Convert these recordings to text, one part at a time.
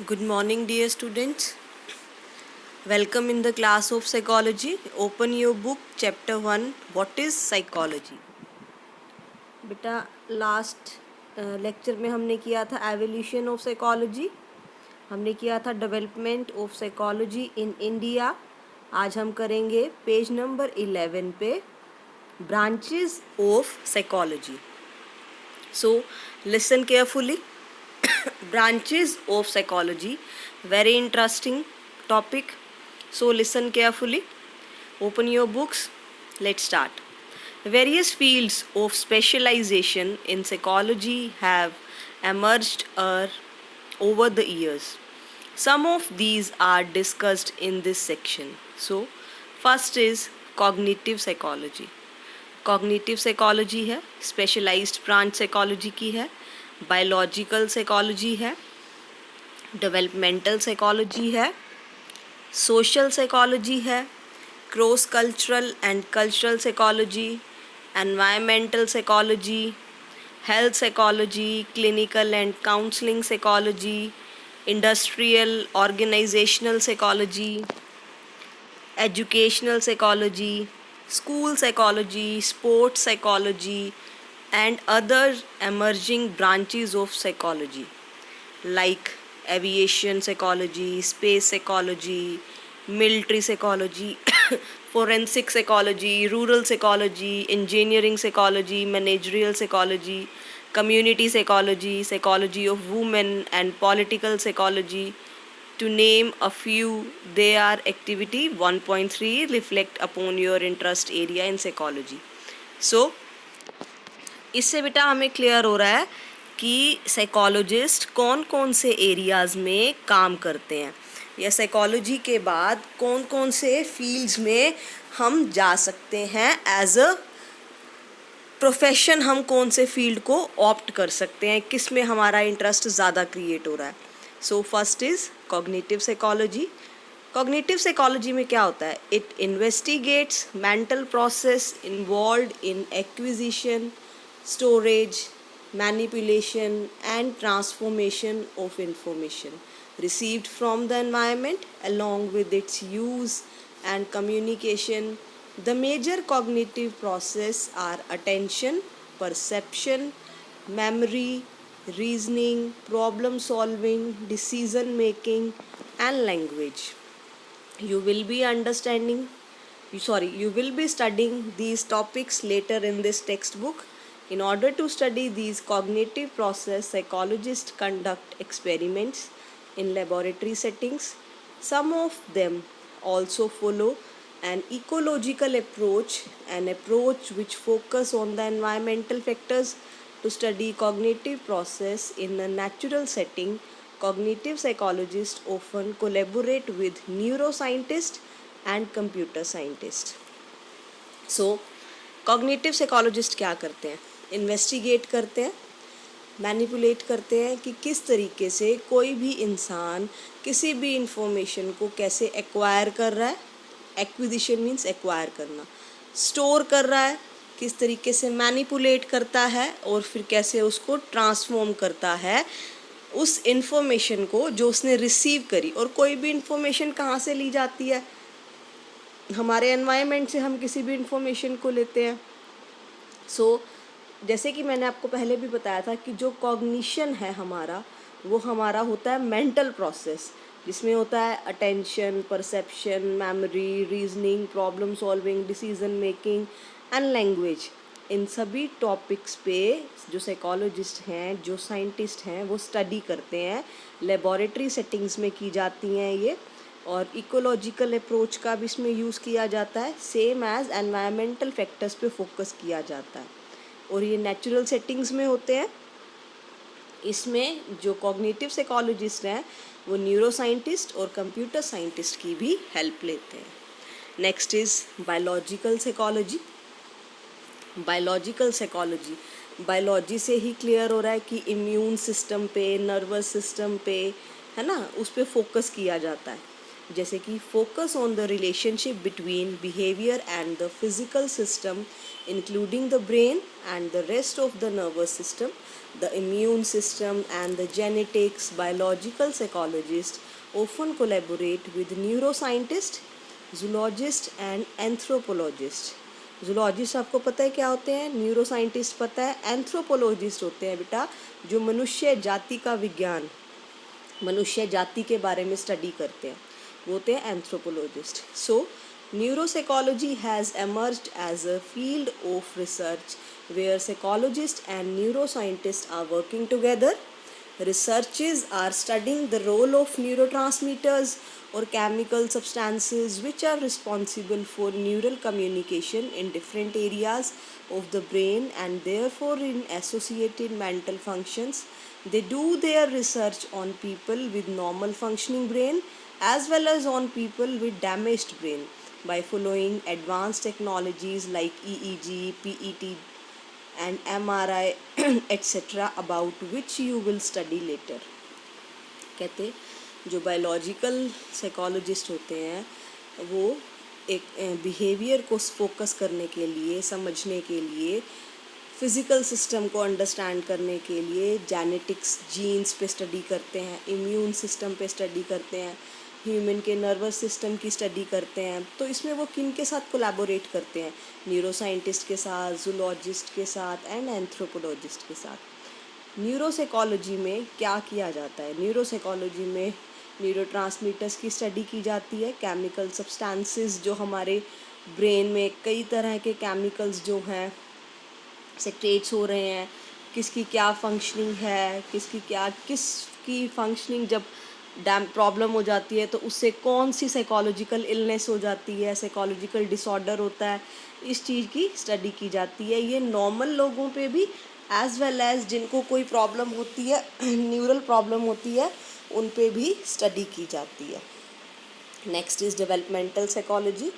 Good morning, dear students. Welcome in the class of psychology. Open your book, chapter 1. What is psychology? बेटा last lecture में हमने किया था evolution of psychology, हमने किया था development of psychology in India. आज हम करेंगे पेज नंबर 11 पे branches of psychology. So listen carefully. Branches of psychology, very interesting topic, so listen carefully. Open your books. Let's start. Various fields of specialization in psychology have emerged over the years. Some of these are discussed in this section. So first is cognitive psychology. Cognitive psychology है, specialised branch psychology की है, biological psychology है, developmental psychology है, social psychology है, cross cultural and cultural psychology, environmental psychology, health psychology, clinical and counselling psychology, industrial organisational psychology, educational psychology, school psychology, sports psychology, and other emerging branches of psychology like aviation psychology, space psychology, military psychology, forensic psychology, rural psychology, engineering psychology, managerial psychology, community psychology, psychology of women, and political psychology. To name a few, they are activity 1.3 reflect upon your interest area in psychology. So इससे बेटा हमें clear हो रहा है कि psychologist कौन कौन से एरियाज़ में काम करते हैं, या साइकोलॉजी के बाद कौन कौन से फील्ड्स में हम जा सकते हैं एज अ प्रोफेशन, हम कौन से फील्ड को ऑप्ट कर सकते हैं, किस में हमारा इंटरेस्ट ज़्यादा क्रिएट हो रहा है. So first is cognitive psychology. Cognitive psychology में क्या होता है? It investigates mental process involved in acquisition, storage, manipulation and transformation of information received from the environment along with its use and communication. The major cognitive process are attention, perception, memory, reasoning, problem solving, decision making, and language. You will be you will be studying these topics later in this textbook. In order to study these cognitive process, psychologists conduct experiments in laboratory settings. Some of them also follow an ecological approach, an approach which focus on the environmental factors to study cognitive process in a natural setting. Cognitive psychologists often collaborate with neuroscientists and computer scientists. So, cognitive psychologist क्या करते हैं? Investigate करते हैं, manipulate करते हैं कि किस तरीके से कोई भी इंसान किसी भी इंफॉर्मेशन को कैसे एक्वायर कर रहा है. एक्विजिशन मीन्स एक्वायर करना. स्टोर कर रहा है, किस तरीके से मैनिपुलेट करता है, और फिर कैसे उसको ट्रांसफॉर्म करता है उस इंफॉर्मेशन को जो उसने रिसीव करी. और कोई भी इंफॉर्मेशन कहाँ से ली जाती है? हमारे एनवायरनमेंट से हम किसी भी इंफॉर्मेशन को लेते हैं. सो जैसे कि मैंने आपको पहले भी बताया था कि जो कॉग्निशन है हमारा, वो हमारा होता है मेंटल प्रोसेस, जिसमें होता है attention, perception, memory, reasoning, problem solving, decision making and language. इन सभी टॉपिक्स पे जो साइकोलॉजिस्ट हैं, जो साइंटिस्ट हैं, वो स्टडी करते हैं. लेबॉरेटरी सेटिंग्स में की जाती हैं ये, और इकोलॉजिकल अप्रोच का भी इसमें यूज़ किया जाता है. सेम एज एनवायरमेंटल फैक्टर्स पे फोकस किया जाता है, और ये नेचुरल सेटिंग्स में होते हैं. इसमें जो कॉग्निटिव साइकोलॉजिस्ट हैं वो न्यूरो साइंटिस्ट और कंप्यूटर साइंटिस्ट की भी हेल्प लेते हैं. Next is biological psychology. Biological psychology, biology से ही क्लियर हो रहा है कि इम्यून सिस्टम पे, नर्वस सिस्टम पे, है ना, उस पर फोकस किया जाता है. जैसे कि focus on the relationship between behaviour and the physical system including the brain and the rest of the nervous system, the immune system and the genetics. Biological psychologists often collaborate with neuroscientists, zoologists and anthropologists. zoologist आपको पता है क्या होते हैं, neuroscientist पता है, anthropologist होते हैं बेटा जो मनुष्य जाति का विज्ञान, मनुष्य जाति के बारे में स्टडी करते हैं, वो होते हैं anthropologist. So neuropsychology has emerged as a field of research where psychologists and neuroscientists are working together. Researchers are studying the role of neurotransmitters or chemical substances which are responsible for neural communication in different areas of the brain and therefore in associated mental functions. They do their research on people with normal functioning brain as well as on people with damaged brain by following advanced technologies like EEG, PET and MRI etc. about which you will study later. कहते जो biological psychologist होते हैं वो एक behaviour को focus करने के लिए, समझने के लिए, फिज़िकल सिस्टम को अंडरस्टैंड करने के लिए जेनेटिक्स, जीन्स पे स्टडी करते हैं, इम्यून सिस्टम पे स्टडी करते हैं, ह्यूमन के नर्वस सिस्टम की स्टडी करते हैं. तो इसमें वो किन के साथ कोलैबोरेट करते हैं, न्यूरोसाइंटिस्ट के साथ, जूलॉजिस्ट के साथ एंड एंथ्रोपोलॉजिस्ट के साथ. न्यूरोसाइकोलॉजी में क्या किया जाता है, न्यूरोसाइकोलॉजी में न्यूरोट्रांसमीटर्स की स्टडी की जाती है, केमिकल सब्सटेंसेस जो हमारे ब्रेन में कई तरह के केमिकल्स जो हैं सेक्रेट्स हो रहे हैं, किसकी क्या फंक्शनिंग है, किसकी फंक्शनिंग जब प्रॉब्लम हो जाती है तो उससे कौन सी साइकोलॉजिकल इलनेस हो जाती है, साइकोलॉजिकल डिसऑर्डर होता है, इस चीज़ की स्टडी की जाती है. ये नॉर्मल लोगों पे भी एज वेल एज जिनको कोई प्रॉब्लम होती है, न्यूरल प्रॉब्लम होती है, उन पे भी स्टडी की जाती है. Next is developmental psychology.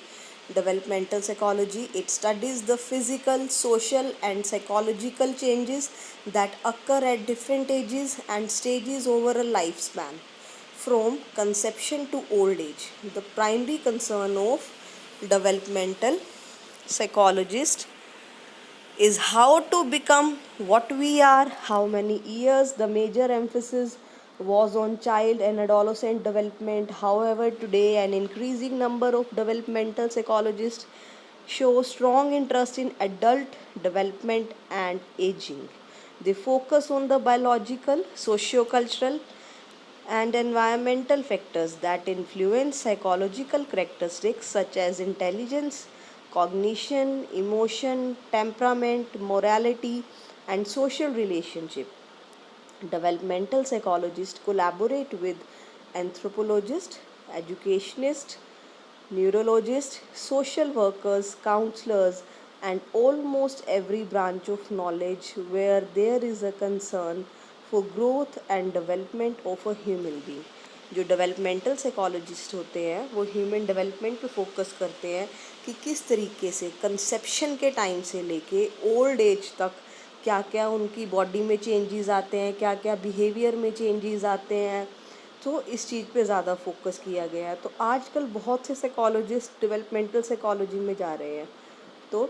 Developmental psychology, it studies the physical, social and psychological changes that occur at different ages and stages over a lifespan from conception to old age. The primary concern of developmental psychologist is how to become what we are, how many years. The major emphasis was on child and adolescent development. However, today an increasing number of developmental psychologists show strong interest in adult development and aging. They focus on the biological, socio-cultural and environmental factors that influence psychological characteristics such as intelligence, cognition, emotion, temperament, morality, and social relationship. Developmental psychologists collaborate with anthropologists, educationists, neurologists, social workers, counselors, and almost every branch of knowledge where there is a concern for growth and development of a human being. जो developmental psychologist होते हैं वो human development पे focus करते हैं कि किस तरीके से कंसेप्शन के टाइम से लेके ओल्ड एज तक क्या क्या उनकी बॉडी में चेंजेस आते हैं, क्या क्या बिहेवियर में चेंजेस आते हैं. तो इस चीज़ पे ज़्यादा फोकस किया गया है. तो आजकल बहुत से साइकोलॉजिस्ट डेवलपमेंटल साइकोलॉजी में जा रहे हैं. तो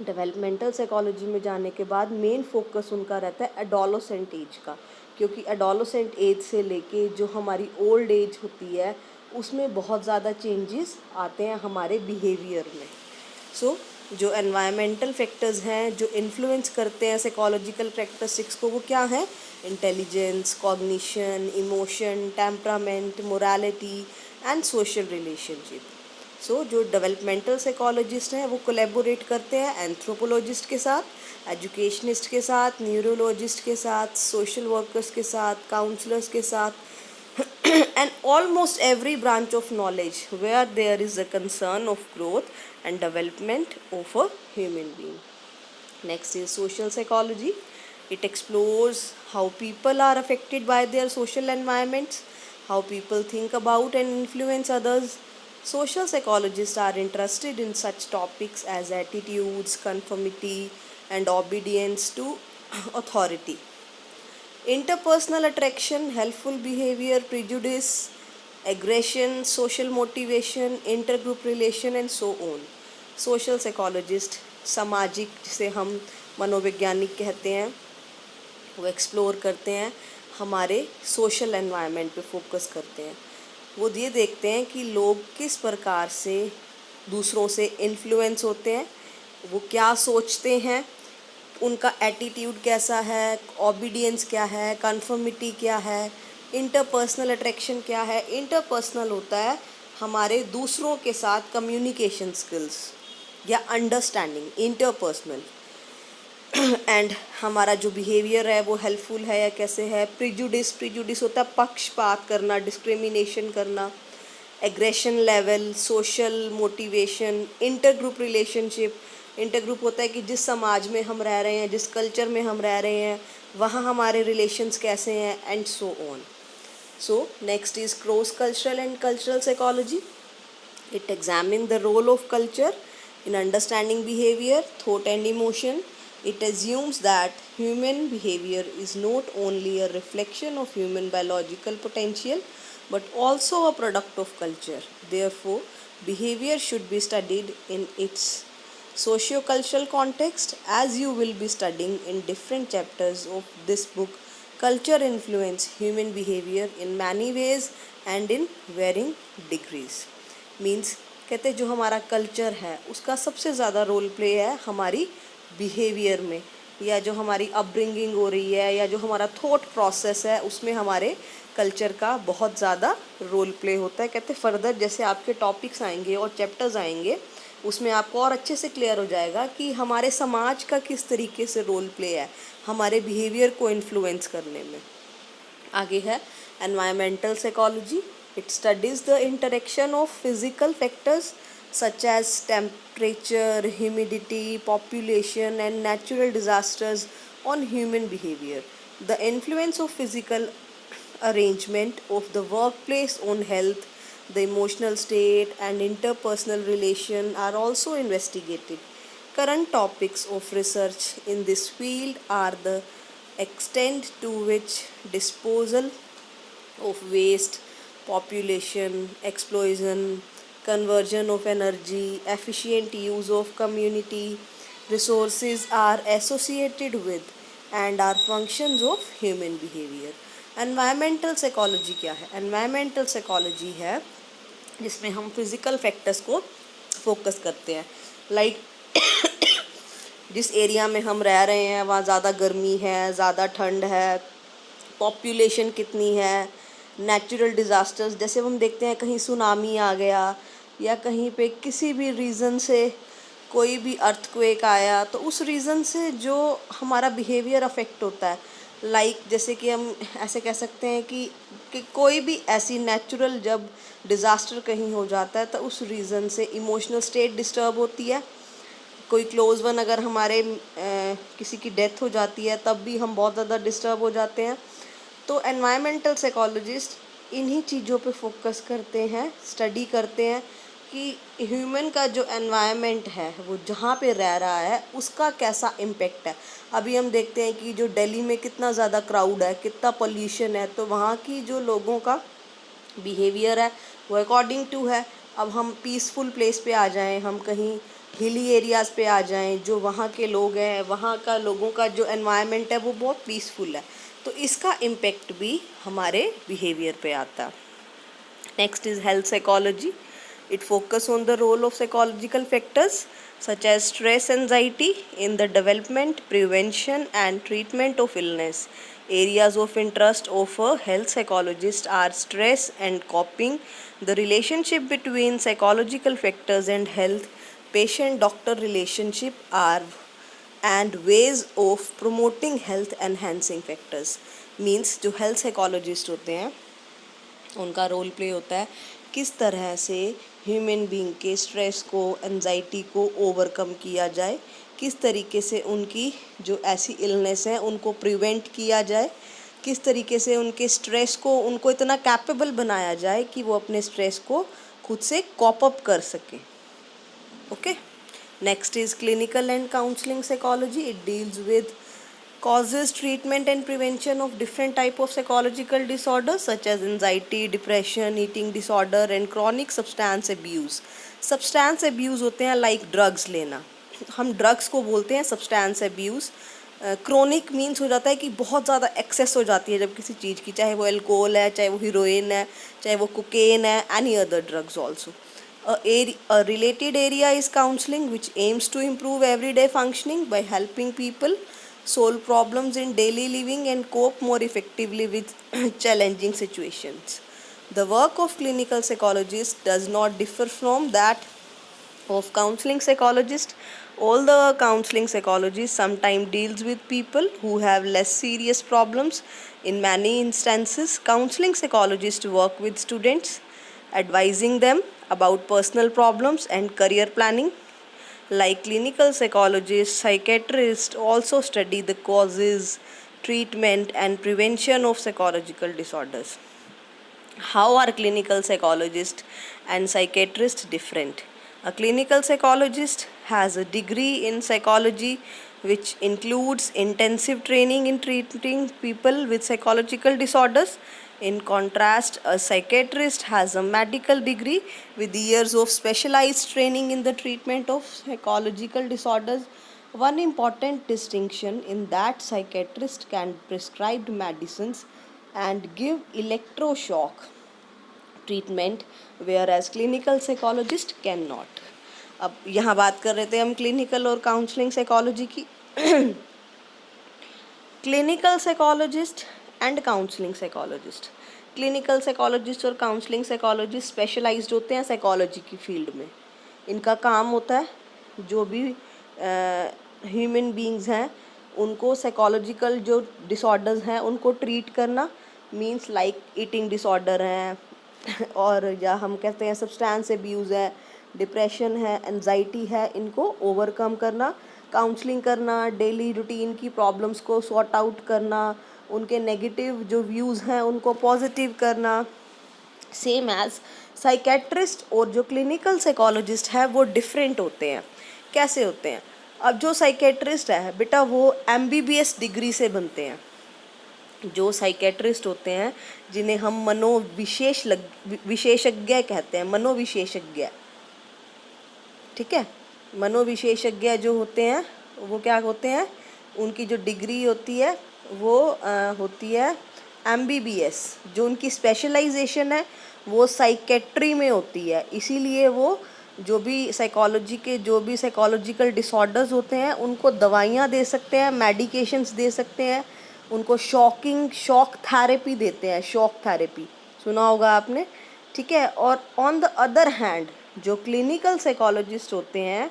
डेवलपमेंटल साइकोलॉजी में जाने के बाद मेन फोकस उनका रहता है एडोलसेंट एज का, क्योंकि एडोलसेंट एज से लेके जो हमारी ओल्ड एज होती है उसमें बहुत ज़्यादा चेंजेस आते हैं हमारे बिहेवियर में. सो जो एनवायरमेंटल फैक्टर्स हैं जो इन्फ्लुएंस करते हैं साइकोलॉजिकल कैरेक्टरिस्टिक्स को, वो क्या हैं, intelligence, cognition, emotion, temperament, morality and social relationship. So जो डेवलपमेंटल साइकोलॉजिस्ट हैं वो कोलैबोरेट करते हैं एंथ्रोपोलॉजिस्ट के साथ, एजुकेशनिस्ट के साथ, न्यूरोलॉजिस्ट के साथ, सोशल वर्कर्स के साथ, काउंसलर्स के साथ and almost every branch of knowledge where there is a concern of growth and development of a human being. Next is social psychology. It explores how people are affected by their social environments, how people think about and influence others. Social psychologists are interested in such topics as attitudes, conformity, and obedience to authority. Interpersonal attraction, helpful behavior, prejudice, aggression, social motivation, intergroup relation and so on. Social psychologist सामाजिक, जिसे हम मनोवैज्ञानिक कहते हैं, वो explore करते हैं, हमारे सोशल एनवायरनमेंट पे फोकस करते हैं। वो ये देखते हैं कि लोग किस प्रकार से दूसरों से इन्फ्लुएंस होते हैं, वो क्या सोचते हैं, उनका एटीट्यूड कैसा है, ओबीडियंस क्या है, कन्फर्मिटी क्या है, इंटरपर्सनल अट्रैक्शन क्या है। इंटरपर्सनल होता है हमारे दूसरों के साथ कम्युनिकेशन स्किल्स या अंडरस्टैंडिंग, इंटरपर्सनल। एंड हमारा जो बिहेवियर है वो हेल्पफुल है या कैसे है। प्रिजुडिस होता है पक्षपात करना, डिस्क्रिमिनेशन करना। Aggression level, social motivation, intergroup relationship. Intergroup होता है कि जिस समाज में हम रह रहे हैं, जिस कल्चर में हम रह रहे हैं, वहाँ हमारे रिलेशंस कैसे हैं, and so on. So next is cross cultural and cultural psychology. It examines the role of culture in understanding behavior, thought and emotion. It assumes that human behavior is not only a reflection of human biological potential but also a product of culture. Therefore, behavior should be studied in its socio-cultural context, as you will be studying in different chapters of this book. Culture influence human behavior in many ways and in varying degrees. Means कहते जो हमारा culture है उसका सबसे ज़्यादा role play है हमारी behaviour में, या जो हमारी अपब्रिंगिंग हो रही है, या जो हमारा थॉट प्रोसेस है, उसमें हमारे कल्चर का बहुत ज़्यादा रोल प्ले होता है। कहते फर्दर जैसे आपके टॉपिक्स आएंगे और चैप्टर्स आएंगे, उसमें आपको और अच्छे से क्लियर हो जाएगा कि हमारे समाज का किस तरीके से रोल प्ले है हमारे बिहेवियर को इन्फ्लुएंस करने में। आगे है environmental psychology. It studies the interaction of physical factors such as temperature, humidity, population, and natural disasters on human behavior. The influence of physical arrangement of the workplace on health, the emotional state, and interpersonal relation are also investigated. Current topics of research in this field are the extent to which disposal of waste, population, explosion, conversion of energy, efficient use of community resources are associated with and are functions of human behavior. Environmental psychology क्या है? Environmental psychology है जिसमें हम physical factors को focus करते हैं। Like जिस area में हम रह रहे हैं वहाँ ज़्यादा गर्मी है, ज़्यादा ठंड है, पॉपुलेशन कितनी है, नेचुरल डिज़ास्टर्स, जैसे हम देखते हैं कहीं सुनामी आ गया या कहीं पे किसी भी रीज़न से कोई भी अर्थक्वेक आया, तो उस रीज़न से जो हमारा बिहेवियर अफेक्ट होता है। लाइक जैसे कि हम ऐसे कह सकते हैं कि कोई भी ऐसी नेचुरल जब डिज़ास्टर कहीं हो जाता है तो उस रीज़न से इमोशनल स्टेट डिस्टर्ब होती है। कोई क्लोज वन अगर हमारे किसी की डेथ हो जाती है तब भी हम बहुत ज़्यादा डिस्टर्ब हो जाते हैं। तो एनवायरमेंटल साइकोलॉजिस्ट इन्हीं चीज़ों पे फोकस करते हैं, स्टडी करते हैं कि ह्यूमन का जो एनवायरनमेंट है वो जहाँ पे रह रहा है उसका कैसा इम्पेक्ट है। अभी हम देखते हैं कि जो दिल्ली में कितना ज़्यादा क्राउड है, कितना पोल्यूशन है, तो वहाँ की जो लोगों का बिहेवियर है वो अकॉर्डिंग टू है। अब हम पीसफुल प्लेस पे आ जाएं, हम कहीं हिली एरियाज़ पे आ जाएं, जो वहाँ के लोग हैं, वहाँ का लोगों का जो एनवायरनमेंट है वो बहुत पीसफुल है, तो इसका इम्पेक्ट भी हमारे बिहेवियर पे आता। Next is health psychology. It focus on the role of psychological factors such as stress, anxiety in the development, prevention and treatment of illness. Areas of interest of a health psychologist are stress and coping, the relationship between psychological factors and health, patient-doctor relationship are and ways of promoting health enhancing factors. Means जो health psychologist होते हैं उनका role play होता है किस तरह से human being के स्ट्रेस को, एंजाइटी को ओवरकम किया जाए, किस तरीके से उनकी जो ऐसी इलनेस है उनको प्रिवेंट किया जाए, किस तरीके से उनके स्ट्रेस को, उनको इतना कैपेबल बनाया जाए कि वो अपने स्ट्रेस को खुद से कॉप अप कर सके. Okay. Next is clinical and counseling psychology. It deals with causes, treatment and prevention of different type of psychological disorders such as anxiety, depression, eating disorder and chronic substance abuse. Substance abuse होते हैं like drugs लेना, हम drugs को बोलते हैं substance abuse. Chronic means हो जाता है कि बहुत ज़्यादा एक्सेस हो जाती है जब किसी चीज़ की, चाहे वो अल्कोहल है, चाहे वो हीरोइन है, चाहे वो कोकेन है, any other drugs also. A related area is counseling, which aims to improve everyday functioning by helping people solve problems in daily living and cope more effectively with challenging situations. The work of clinical psychologists does not differ from that of counseling psychologist. All the counseling psychologists sometimes deals with people who have less serious problems. In many instances, counseling psychologists work with students, advising them about personal problems and career planning. Like clinical psychologists, psychiatrists also study the causes, treatment and prevention of psychological disorders. How are clinical psychologists and psychiatrists different? A clinical psychologist has a degree in psychology which includes intensive training in treating people with psychological disorders. In contrast, a psychiatrist has a medical degree with years of specialized training in the treatment of psychological disorders. One important distinction in that psychiatrists can prescribe medicines and give electroshock treatment, whereas clinical psychologist cannot. अब यहाँ बात कर रहे थे हम clinical और counselling psychology की. Clinical psychologist and counselling psychologist. Clinical psychologist और काउंसलिंग साइकोलॉजिस्ट स्पेशलाइज्ड होते हैं साइकोलॉजी की फील्ड में. इनका काम होता है जो भी ह्यूमन बींग्स हैं उनको साइकोलॉजिकल जो डिसऑर्डर्स हैं उनको ट्रीट करना. मीन्स लाइक ईटिंग डिसऑर्डर हैं और या हम कहते हैं सब्सटेंस अब्यूज़ है, डिप्रेशन है, एंजाइटी है, इनको ओवरकम करना, काउंसलिंग करना, डेली रूटीन की प्रॉब्लम्स को सॉर्ट आउट करना, उनके नेगेटिव जो व्यूज़ हैं उनको पॉजिटिव करना. सेम एज साइकेट्रिस्ट और जो क्लिनिकल साइकोलॉजिस्ट है वो डिफरेंट होते हैं. कैसे होते हैं? अब जो साइकेट्रिस्ट है बेटा वो MBBS डिग्री से बनते हैं. जो साइकेट्रिस्ट होते हैं जिन्हें हम विशेषज्ञ कहते हैं, मनोविशेषज्ञ. ठीक है, मनोविशेषज्ञ जो होते हैं वो क्या होते हैं, उनकी जो डिग्री होती है वो होती है MBBS. जो उनकी स्पेशलाइजेशन है वो साइकेट्री में होती है. इसीलिए वो जो भी साइकोलॉजी के जो भी साइकोलॉजिकल डिसऑर्डर्स होते हैं उनको दवाइयाँ दे सकते हैं, मेडिकेशंस दे सकते हैं, उनको शॉक थेरेपी देते हैं. शॉक थेरेपी सुना होगा आपने. ठीक है, और ऑन द अदर हैंड जो क्लिनिकल साइकोलॉजिस्ट होते हैं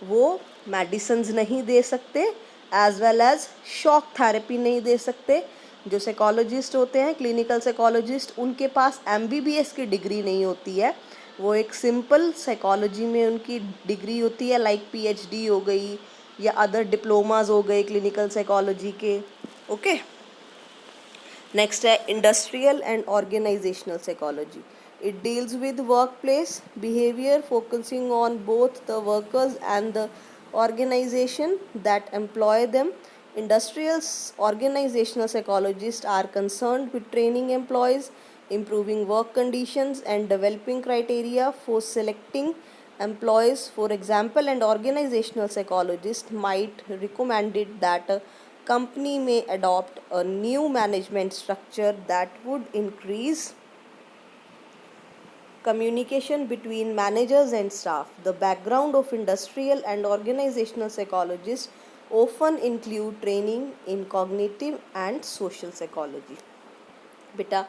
वो मेडिसिन्स नहीं दे सकते as well as shock therapy नहीं दे सकते. जो साइकोलॉजिस्ट होते हैं क्लिनिकल साइकोलॉजिस्ट उनके पास MBBS की डिग्री नहीं होती है. वो एक सिंपल साइकोलॉजी में उनकी डिग्री होती है लाइक PhD हो गई या अदर डिप्लोमाज हो गए क्लिनिकल साइकोलॉजी के. ओके, नेक्स्ट है industrial and organisational psychology. It deals with workplace behavior, focusing on both the workers and the organization that employ them. Industrial organizational psychologists are concerned with training employees, improving work conditions, and developing criteria for selecting employees. For example, an organizational psychologist might recommend it that a company may adopt a new management structure that would increase communication between managers and staff. The background of industrial and organizational psychologists often include training in cognitive and social psychology. बेटा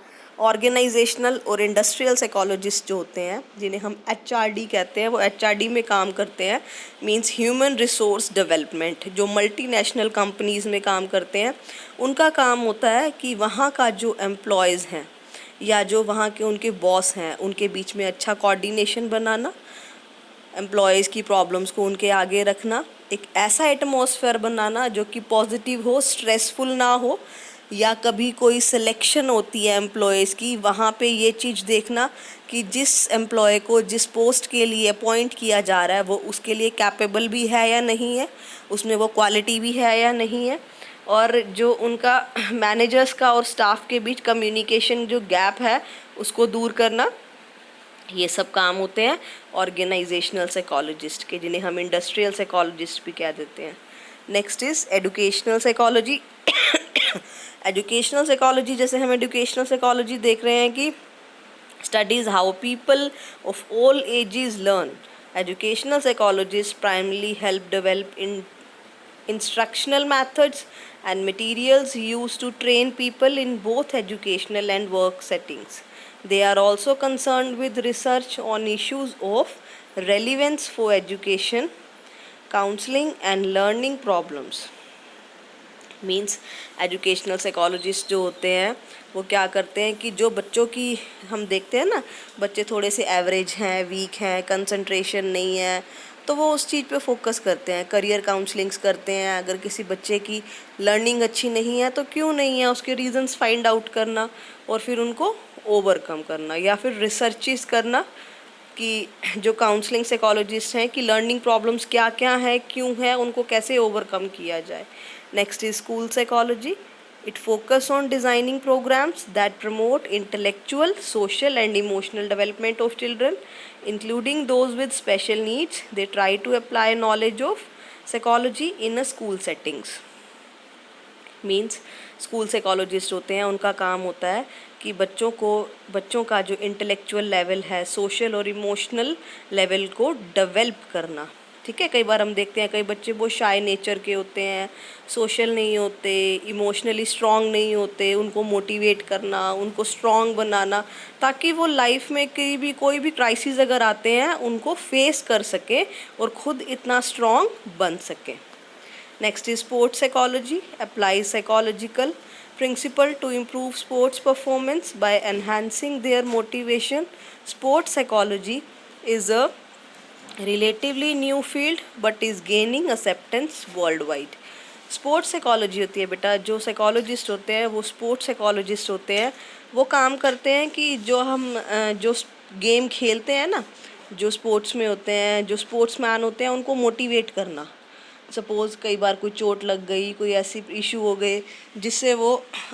organisational और industrial psychologist जो होते हैं जिन्हें हम HRD कहते हैं वो HRD में काम करते हैं. Means human resource development. जो मल्टीनेशनल कंपनीज़ में काम करते हैं उनका काम होता है कि वहाँ का जो एम्प्लॉयज़ हैं या जो वहाँ के उनके बॉस हैं उनके बीच में अच्छा कोऑर्डिनेशन बनाना, एम्प्लॉयज़ की प्रॉब्लम्स को उनके आगे रखना, एक ऐसा एटमॉस्फेयर बनाना जो कि पॉजिटिव हो, स्ट्रेसफुल ना हो. या कभी कोई सिलेक्शन होती है एम्प्लॉयज़ की, वहाँ पे ये चीज़ देखना कि जिस एम्प्लॉय को जिस पोस्ट के लिए अपॉइंट किया जा रहा है वो उसके लिए कैपेबल भी है या नहीं है, उसमें वो क्वालिटी भी है या नहीं है. और जो उनका मैनेजर्स का और स्टाफ के बीच कम्युनिकेशन जो गैप है उसको दूर करना, ये सब काम होते हैं ऑर्गेनाइजेशनल साइकोलॉजिस्ट के, जिन्हें हम इंडस्ट्रियल साइकोलॉजिस्ट भी कह देते हैं। Next is educational psychology. Educational psychology, जैसे हम एजुकेशनल साइकोलॉजी देख रहे हैं कि studies how people of all ages learn. Educational psychologists primarily help develop instructional methods and materials used to train people in both educational and work settings. They are also concerned with research on issues of relevance for education, counseling, and learning problems. Means educational psychologist जो होते हैं वो क्या करते हैं कि जो बच्चों की, हम देखते हैं ना बच्चे थोड़े से एवरेज हैं, वीक हैं, कंसंट्रेशन नहीं है, तो वो उस चीज़ पे फोकस करते हैं, करियर काउंसलिंग्स करते हैं। अगर किसी बच्चे की लर्निंग अच्छी नहीं है तो क्यों नहीं है, उसके रीजंस फाइंड आउट करना और फिर उनको ओवरकम करना, या फिर रिसर्चेस करना कि जो काउंसलिंग साइकोलॉजिस्ट हैं कि लर्निंग प्रॉब्लम्स क्या क्या हैं, क्यों है, उनको कैसे ओवरकम किया जाए। Next is school psychology. It focus on designing programmes that promote intellectual, social and emotional development of children including those with special needs. They try to apply knowledge of psychology in a school settings. Means school psychologist होते हैं, उनका काम होता है कि बच्चों का जो इंटेलेक्चुअल लेवल है, सोशल और इमोशनल लेवल को डेवलप करना। ठीक है, कई बार हम देखते हैं कई बच्चे बहुत शाय नेचर के होते हैं, सोशल नहीं होते, इमोशनली स्ट्रांग नहीं होते, उनको मोटिवेट करना, उनको स्ट्रांग बनाना, ताकि वो लाइफ में कोई भी क्राइसिस अगर आते हैं उनको फेस कर सके और खुद इतना स्ट्रांग बन सके। Next is sports psychology, applies psychological principle to improve sports performance by enhancing their motivation. Sports psychology is a relatively new field but is gaining acceptance worldwide. Sports psychology होती है बेटा, जो साइकोलॉजिस्ट होते हैं वो sports psychologist होते हैं। वो काम करते हैं कि जो हम जो गेम खेलते हैं ना, जो स्पोर्ट्स में होते हैं, जो स्पोर्ट्स मैन होते हैं, उनको मोटिवेट करना। सपोज़ कई बार कोई चोट लग गई, कोई ऐसी इशू हो गए जिससे वो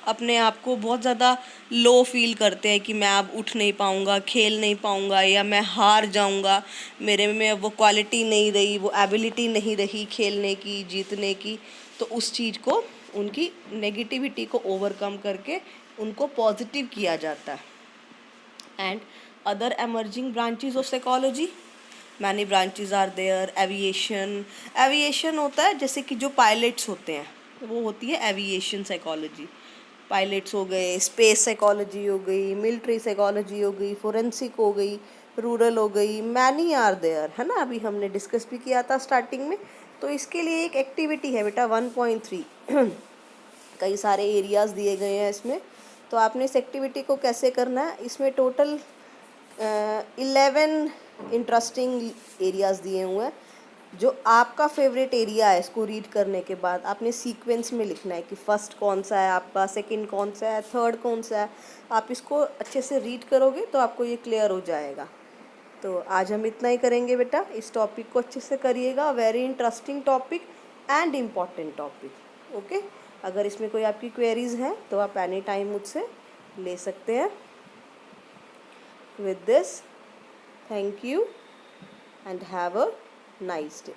अपने आप को बहुत ज़्यादा लो फील करते हैं कि मैं अब उठ नहीं पाऊँगा, खेल नहीं पाऊँगा, या मैं हार जाऊँगा, मेरे में वो क्वालिटी नहीं रही, वो एबिलिटी नहीं रही खेलने की, जीतने की। तो उस चीज़ को, उनकी नेगेटिविटी को ओवरकम करके उनको पॉजिटिव किया जाता है। And other emerging branches of psychology, many branches are there. Aviation होता है, जैसे कि जो पायलट्स होते हैं वो होती है एविएशन साइकोलॉजी। पायलट्स हो गए, स्पेस साइकोलॉजी हो गई, मिलिट्री साइकोलॉजी हो गई, फोरेंसिक हो गई, रूरल हो गई, मैनी आर देयर, है ना, अभी हमने डिस्कस भी किया था स्टार्टिंग में। तो इसके लिए एक एक्टिविटी है बेटा 1.3 कई सारे एरियाज़ दिए गए हैं इसमें। तो आपने इस एक्टिविटी को कैसे करना है, इसमें टोटल 11 इंटरेस्टिंग एरियाज़ दिए हुए हैं। जो आपका फेवरेट एरिया है, इसको रीड करने के बाद आपने सीक्वेंस में लिखना है कि फर्स्ट कौन सा है आपका, सेकंड कौन सा है, थर्ड कौन सा है। आप इसको अच्छे से रीड करोगे तो आपको ये क्लियर हो जाएगा। तो आज हम इतना ही करेंगे बेटा, इस टॉपिक को अच्छे से करिएगा। Very interesting topic and important topic. Okay, अगर इसमें कोई आपकी क्वेरीज़ हैं तो आप एनी टाइम मुझसे ले सकते हैं। With this, thank you and have a nice day.